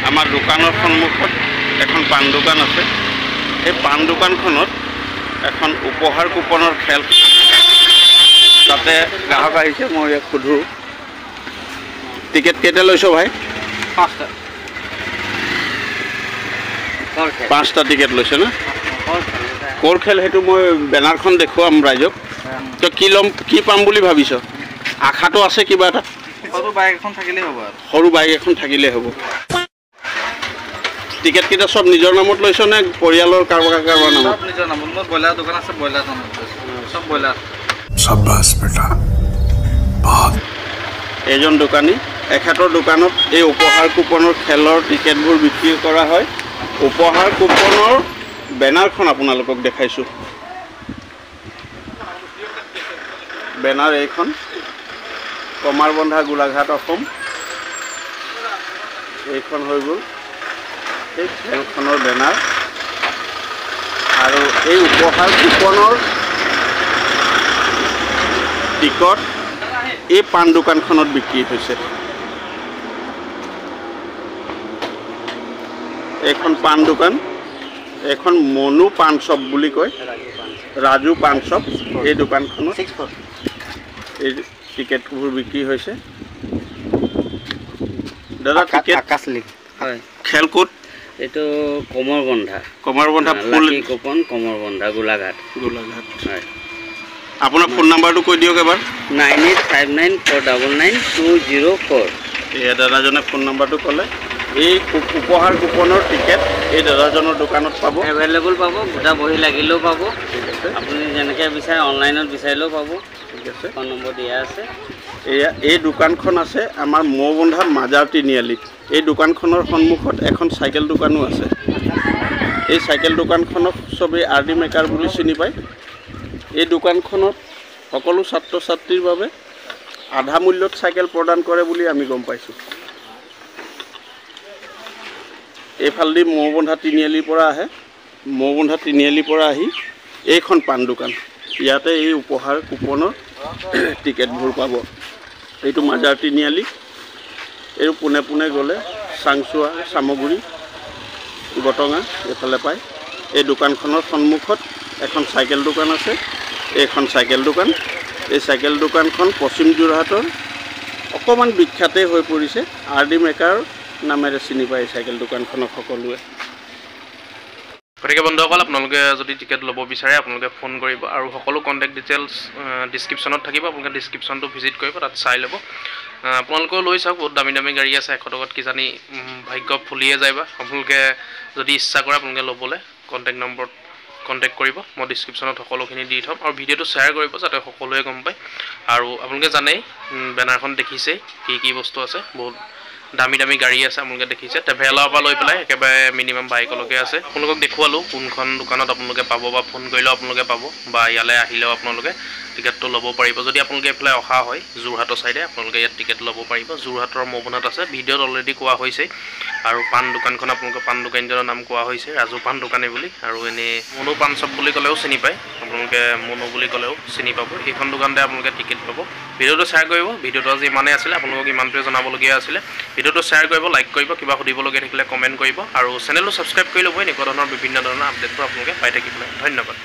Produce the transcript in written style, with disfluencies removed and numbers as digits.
আমাৰ দোকানৰ সন্মুখত এখন পাণ দোকান আছে। এই পাণ দোকানখনত এখন উপহাৰ কুপনৰ খেল, তাতে গ্ৰাহক আহিছে, মই ইয়াক সোধোঁ টিকেট কেইটা লৈছ ভাই? 5টা টিকেট লৈছে না? ক'ৰ খেল সেইটো মই বেনাৰখন দেখুৱাম ৰাইজক। তই কি পাম বুলি ভাবিছ? আশাটো আছে কিবা এটা? সৰু বাইক এখন থাকিলেই হ'ব আৰু। সৰু বাইক এখন থাকিলেই হ'ব। টিকেট কেইটা সব নিজৰ নামত লৈছ নে পৰিয়ালৰ কাৰোবাৰ নামত? সব নিজৰ নামত। মোৰ ব্ৰইলাৰ দোকান আছে, ব্ৰইলাৰ নামত সব ব্ৰইলাৰ। শাবাশ বেটা, বহুত। এজন দোকানী, এখেতৰ দোকানত এই উপহাৰ কুপনৰ খেলৰ টিকেটবোৰ বিক্ৰী কৰা হয়। উপহাৰ কুপনৰ বেনাৰখন আপোনালোকক দেখাইছোঁ। বেনাৰ এইখন, কমাৰবন্ধা গোলাঘাট অসম। এইখন হৈ গ'ল এই খেলখনৰ বেনাৰ। আৰু এই উপহাৰ কুপনৰ টিকট এই পাণ দোকানখনত বিক্ৰী হৈছে। এইখন পাণ দোকান, এখন মনু পাণ শ্বপ বুলি কয়, ৰাজু পাণ শ্বপ। এই দোকানখনত এই টিকেটবোৰ বিক্ৰী হৈছে। দাদা টিকেট আকাশলিক হয়। খেল ক'ত? এইটো কমৰবন্ধা ফুল কুপন কমৰবন্ধা গোলাঘাট হয়। আপোনাৰ ফোন নাম্বাৰটো কৈ দিয়ক এবাৰ। 9859499204। এই দাদাজনে ফোন নাম্বাৰটো ক'লে। এই উপহাৰ কুপনৰ টিকেট এই দাদাজনৰ দোকানত পাব, এভেইলেবল পাব। গোটা বহি লাগিলেও পাব, আপুনি যেনেকৈ বিচাৰে অনলাইনত বিচাৰিলেও পাব। ঠিক আছে, ফোন নম্বৰ দিয়া আছে। এই দোকানখন আছে আমাৰ মৌবন্ধা মাজাৰ তিনিআলিত। এই দোকানখনৰ সন্মুখত এখন চাইকেল দোকানো আছে। এই চাইকেল দোকানখনক চবেই RD মেকাৰ বুলি চিনি পায়। এই দোকানখনত সকলো ছাত্ৰ ছাত্ৰীৰ বাবে আধা মূল্যত চাইকেল প্ৰদান কৰে বুলি আমি গম পাইছোঁ। এইফালেদি মৌবন্ধা তিনিআলিৰ পৰা আহে, মৌবন্ধা তিনিআলিৰ পৰা আহি এইখন পাণ দোকান, ইয়াতে এই উপহাৰ কুপনৰ টিকেটবোৰ পাব। এইটো মাজাৰ তিনিআলি। এই পোনে পোনে গ'লে চাংচুৱা, চামগুৰি, গটঙা এইফালে পায়। এই দোকানখনৰ সন্মুখত এখন চাইকেল দোকান আছে। এইখন চাইকেল দোকান। এই চাইকেল দোকানখন পশ্চিম যোৰহাটৰ অকণমান বিখ্যাতেই হৈ পৰিছে। RD মেকাৰ নামেৰে চিনি পায় এই চাইকেল দোকানখনক সকলোৱে। গতিকে বন্ধুসকল, আপোনালোকে যদি টিকেট ল'ব বিচাৰে আপোনালোকে ফোন কৰিব, আৰু সকলো কণ্টেক্ট ডিটেইলছ ডিছক্ৰিপশ্যনত থাকিব। আপোনালোকে ডিছক্ৰিপশ্যনটো ভিজিট কৰিব, তাত চাই ল'ব। আপোনালোকেও লৈ চাওক, বহুত দামী দামী গাড়ী আছে। 100 টকাত কিজানি ভাগ্য ফুলিয়ে যায়। বা আপোনালোকে যদি ইচ্ছা কৰে আপোনালোকে ল'বলৈ কণ্টেক্ট নম্বৰত কণ্টেক্ট কৰিব। মই ডিছক্ৰিপশ্যনত সকলোখিনি দি থ'ম, আৰু ভিডিঅ'টো শ্বেয়াৰ কৰিব যাতে সকলোৱে গম পায়। আৰু আপোনালোকে জানেই বেনাৰখন দেখিছেই কি বস্তু আছে। বহুত দামী দামী গাড়ী আছে, আপোনালোকে দেখিছে। ট্ৰেভেলাৰৰ পৰা লৈ পেলাই একেবাৰে মিনিমাম বাইকলৈকে আছে। আপোনালোকক দেখুৱালোঁ কোনখন দোকানত আপোনালোকে পাব, বা ফোন কৰিলেও আপোনালোকে পাব, বা ইয়ালৈ আহিলেও আপোনালোকে টিকেটটো ল'ব পাৰিব। যদি আপোনালোকে এইফালে অহা হয় যোৰহাটৰ ছাইডে, আপোনালোকে ইয়াত টিকেট ল'ব পাৰিব। যোৰহাটৰ মৌবন্ধাত আছে, ভিডিঅ'ত অলৰেডি কোৱা হৈছে। আৰু পাণ দোকানখন আপোনালোকে পাণ দোকানীজনৰ নাম কোৱা হৈছে, ৰাজু পাণ দোকানী বুলি। আৰু এনেই মনু পাণ শ্বপ বুলি ক'লেও চিনি পায়, আপোনালোকে মনু বুলি ক'লেও চিনি পাব। সেইখন দোকানতে আপোনালোকে টিকেট পাব। ভিডিঅ'টো শ্বেয়াৰ কৰিব। ভিডিঅ'টো আজি ইমানেই আছিলে, আপোনালোকক ইমানটোৱে জনাবলগীয়া আছিলে। ভিডিঅ'টো শ্বেয়াৰ কৰিব, লাইক কৰিব, কিবা সুধিবলগীয়া থাকিলে কমেণ্ট কৰিব, আৰু চেনেলটো ছাবস্ক্ৰাইব কৰি ল'ব। এনেকুৱা ধৰণৰ বিভিন্ন ধৰণৰ আপডেটবোৰ আপোনালোকে পাই থাকিবলৈ। ধন্যবাদ।